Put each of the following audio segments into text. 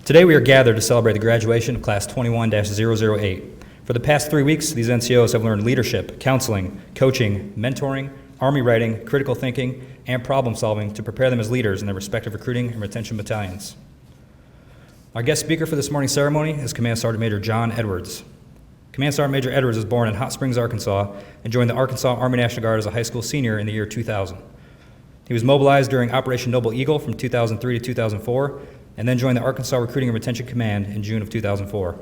Today we are gathered to celebrate the graduation of Class 21-008. For the past 3 weeks, these NCOs have learned leadership, counseling, coaching, mentoring, Army writing, critical thinking, and problem solving to prepare them as leaders in their respective recruiting and retention battalions. Our guest speaker for this morning's ceremony is Command Sergeant Major John Edwards. Command Sergeant Major Edwards was born in Hot Springs, Arkansas, and joined the Arkansas Army National Guard as a high school senior in the year 2000. He was mobilized during Operation Noble Eagle from 2003 to 2004, and then joined the Arkansas Recruiting and Retention Command in June of 2004.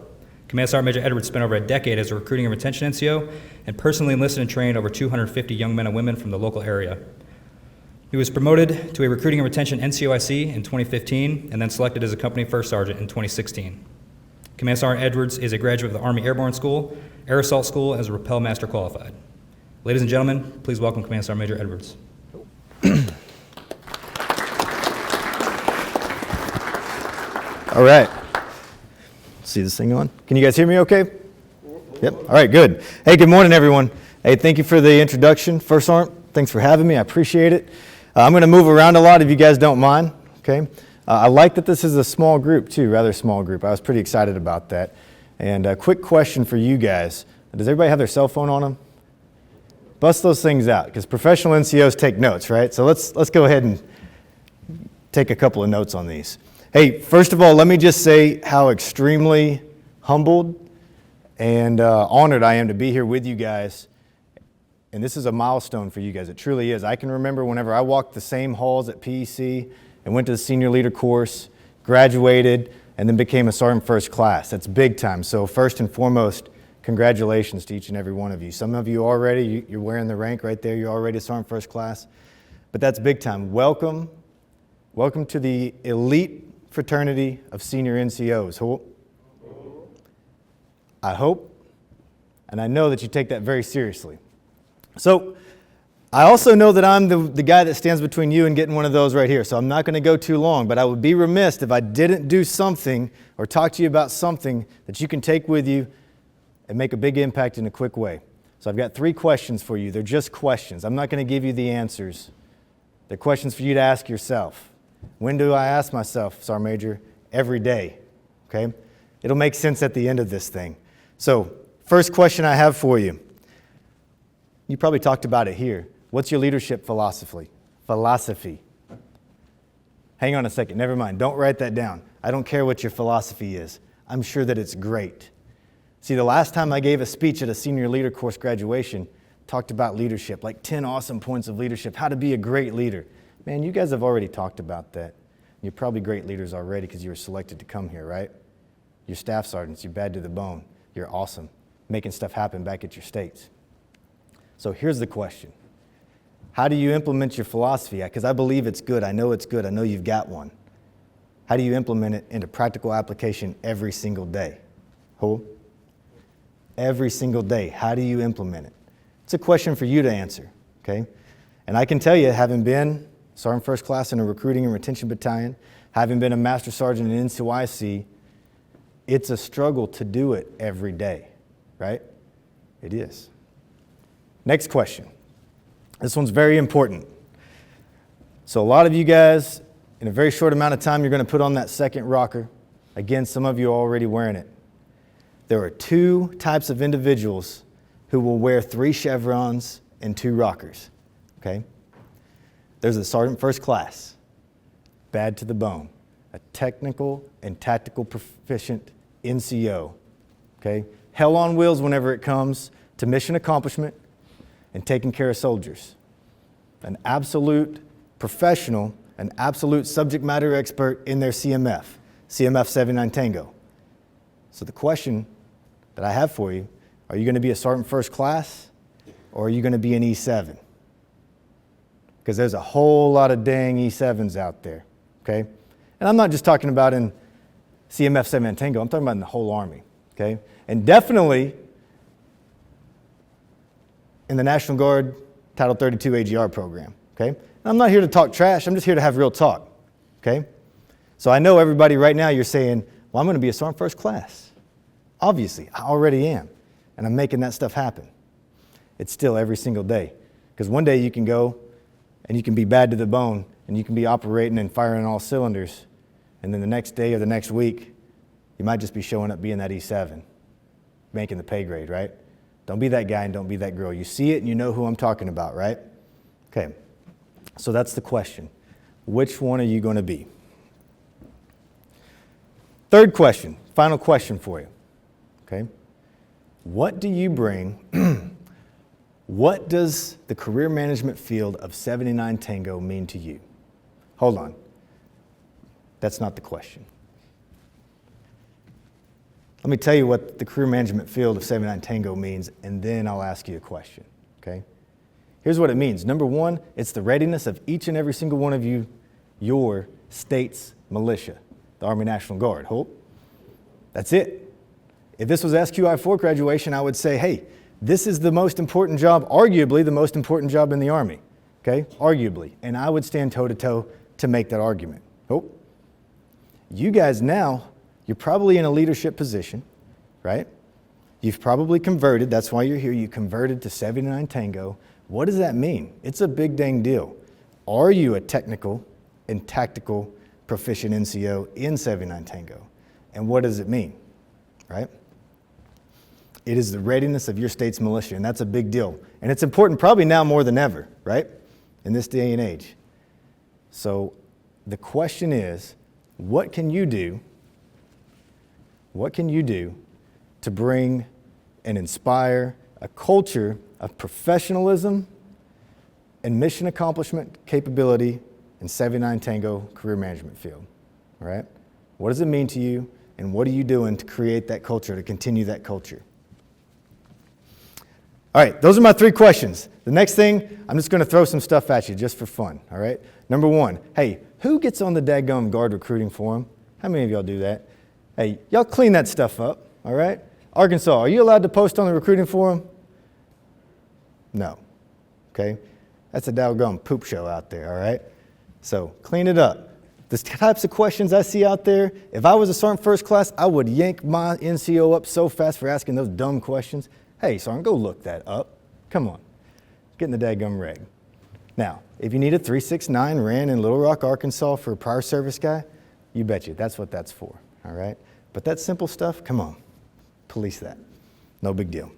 Command Sergeant Major Edwards spent over a decade as a recruiting and retention NCO and personally enlisted and trained over 250 young men and women from the local area. He was promoted to a recruiting and retention NCOIC in 2015 and then selected as a company first sergeant in 2016. Command Sergeant Edwards is a graduate of the Army Airborne School, Air Assault School, as a Rappel Master Qualified. Ladies and gentlemen, please welcome Command Sergeant Major Edwards. All right. See this thing on? Can you guys hear me okay? Yep. All right, good. Hey, good morning, everyone. Hey, thank you for the introduction. First Sergeant, thanks for having me. I appreciate it. I'm going to move around a lot if you guys don't mind, okay? I like that this is a small group, too, rather small group. I was pretty excited about that. And a quick question for you guys. Does everybody have their cell phone on them? Bust those things out, because professional NCOs take notes, right? So let's go ahead and take a couple of notes on these. Hey, first of all, let me just say how extremely humbled and honored I am to be here with you guys. And this is a milestone for you guys. It truly is. I can remember whenever I walked the same halls at PEC and went to the senior leader course, graduated, and then became a sergeant first class. That's big time. So first and foremost, congratulations to each and every one of you. Some of you already, you're wearing the rank right there. You're already a sergeant first class. But that's big time. Welcome. Welcome to the elite fraternity of senior NCOs. I hope, and I know that you take that very seriously. So, I also know that I'm the guy that stands between you and getting one of those right here, so I'm not going to go too long, but I would be remiss if I didn't do something or talk to you about something that you can take with you and make a big impact in a quick way. So I've got 3 questions for you. They're just questions. I'm not going to give you the answers. They're questions for you to ask yourself. When do I ask myself, Sergeant Major? Every day, okay? It'll make sense at the end of this thing. So, first question I have for you. You probably talked about it here. What's your leadership philosophy? Hang on a second, never mind. Don't write that down. I don't care what your philosophy is. I'm sure that it's great. See, the last time I gave a speech at a senior leader course graduation, talked about leadership, like 10 awesome points of leadership, how to be a great leader. Man, you guys have already talked about that. You're probably great leaders already because you were selected to come here, right? You're staff sergeants, you're bad to the bone. You're awesome, making stuff happen back at your states. So here's the question. How do you implement your philosophy? Because I believe it's good. I know it's good. I know you've got one. How do you implement it into practical application every single day? Who? Every single day. How do you implement it? It's a question for you to answer, okay? And I can tell you, having been Sergeant First Class in a recruiting and retention battalion, having been a Master Sergeant in NCOIC, it's a struggle to do it every day, right? It is. Next question. This one's very important. So a lot of you guys, in a very short amount of time, you're going to put on that second rocker. Again, some of you are already wearing it. There are 2 types of individuals who will wear 3 chevrons and 2 rockers, okay? There's a Sergeant First Class, bad to the bone, a technical and tactical proficient NCO, okay? Hell on wheels whenever it comes to mission accomplishment and taking care of soldiers. An absolute professional, an absolute subject matter expert in their CMF 79 Tango. So the question that I have for you, are you going to be a Sergeant First Class or are you going to be an E7? Because there's a whole lot of dang E7s out there, okay? And I'm not just talking about in CMF 79 Tango, I'm talking about in the whole Army, okay? And definitely in the National Guard Title 32 AGR program, okay? And I'm not here to talk trash, I'm just here to have real talk, okay? So I know everybody right now, you're saying, well, I'm going to be a Sergeant First Class. Obviously, I already am, and I'm making that stuff happen. It's still every single day, because one day you can go and you can be bad to the bone, and you can be operating and firing all cylinders, and then the next day or the next week, You might just be showing up being that E7, making the pay grade, right? Don't be that guy and don't be that girl. You see it and you know who I'm talking about, right? Okay, so that's the question. Which one are you going to be? Third question, final question for you, okay? What do you bring, what does the career management field of 79 Tango mean to you? Hold on, that's not the question. Let me tell you what the career management field of 79 Tango means, and then I'll ask you a question, okay? Here's what it means. Number one, it's the readiness of each and every single one of you, your state's militia, the Army National Guard. Hope. That's it. If this was SQI-4 graduation, I would say, hey, this is the most important job, arguably the most important job in the Army, okay? Arguably. And I would stand toe-to-toe to make that argument. Hope. You guys now, you're probably in a leadership position, right? You've probably converted, that's why you're here, you converted to 79 Tango. What does that mean? It's a big dang deal. Are you a technical and tactical proficient NCO in 79 Tango? And what does it mean, right? It is the readiness of your state's militia, and that's a big deal. And it's important probably now more than ever, right? In this day and age. So the question is, what can you do to bring and inspire a culture of professionalism and mission accomplishment capability in 79 Tango career management field, all right? What does it mean to you, and what are you doing to create that culture, to continue that culture? All right, those are my three questions. The next thing, I'm just going to throw some stuff at you just for fun, all right? Number one, hey, who gets on the daggum Guard recruiting forum? How many of y'all do that? Hey, y'all clean that stuff up, all right? Arkansas, are you allowed to post on the recruiting forum? No, okay? That's a daggum poop show out there, all right? So clean it up. The types of questions I see out there, if I was a Sergeant First Class, I would yank my NCO up so fast for asking those dumb questions. Hey, Sergeant, go look that up. Come on, get in the daggum reg. Now, if you need a 369 ran in Little Rock, Arkansas for a prior service guy, you betcha, that's what that's for, all right? But that simple stuff, come on, police that. No big deal.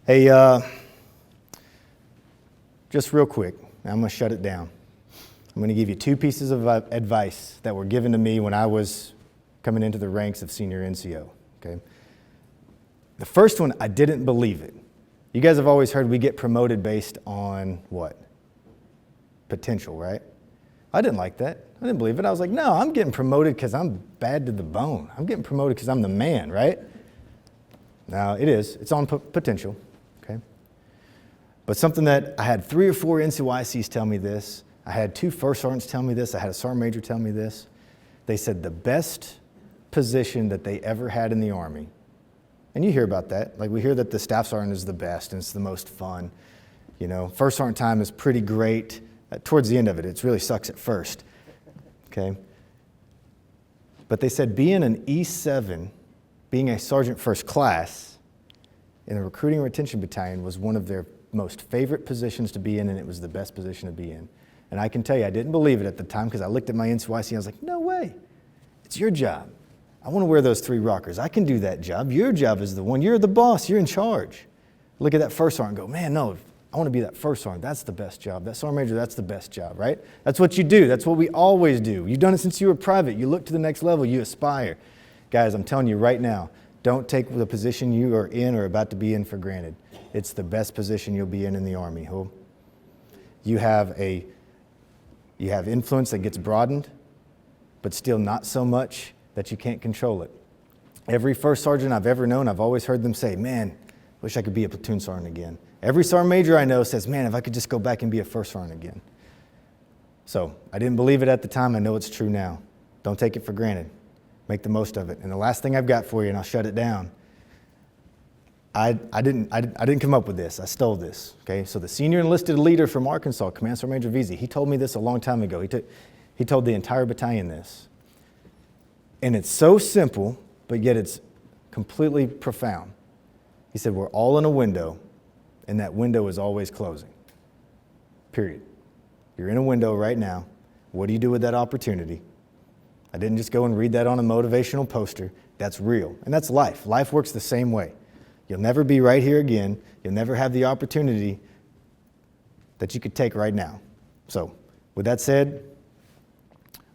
Hey, just real quick, I'm gonna shut it down. I'm gonna give you two pieces of advice that were given to me when I was coming into the ranks of senior NCO, okay? The first one, I didn't believe it. You guys have always heard we get promoted based on what? Potential, right? I didn't like that. I didn't believe it. I was like, no, I'm getting promoted because I'm bad to the bone. I'm getting promoted because I'm the man, right? Now, it is. It's on potential, okay? But something that I had 3 or 4 NCOICs tell me this. I had 2 first sergeants tell me this. I had a sergeant major tell me this. They said the best position that they ever had in the Army, and you hear about that. Like, we hear that the staff sergeant is the best and it's the most fun. You know, first sergeant time is pretty great. Towards the end of it, it really sucks at first, okay? But they said being an E7, being a Sergeant First Class in the recruiting and retention battalion was one of their most favorite positions to be in, and it was the best position to be in. And I can tell you, I didn't believe it at the time because I looked at my NCOIC and I was like, no way, it's your job. I want to wear those 3 rockers. I can do that job. Your job is the one. You're the boss. You're in charge. Look at that first sergeant and go, man, no, I want to be that first sergeant. That's the best job. That sergeant major, that's the best job, right? That's what you do. That's what we always do. You've done it since you were private. You look to the next level. You aspire. Guys, I'm telling you right now, don't take the position you are in or about to be in for granted. It's the best position you'll be in the Army. You have influence that gets broadened, but still not so much that you can't control it. Every first sergeant I've ever known, I've always heard them say, man, wish I could be a platoon sergeant again. Every sergeant major I know says, man, if I could just go back and be a first sergeant again. So I didn't believe it at the time. I know it's true now. Don't take it for granted. Make the most of it. And the last thing I've got for you, and I'll shut it down, I didn't come up with this. I stole this, okay? So the senior enlisted leader from Arkansas, Command Sergeant Major Veazey, he told me this a long time ago. He told the entire battalion this. And it's so simple, but yet it's completely profound. He said, we're all in a window, and that window is always closing, period. You're in a window right now. What do you do with that opportunity? I didn't just go and read that on a motivational poster. That's real. And that's life. Life works the same way. You'll never be right here again. You'll never have the opportunity that you could take right now. So, with that said,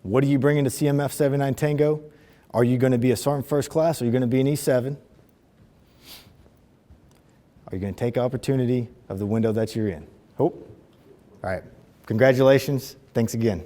what are you bringing to CMF 79 Tango? Are you going to be a Sergeant First Class? Or are you going to be an E7? Are you going to take opportunity of the window that you're in? Hope? All right. Congratulations. Thanks again.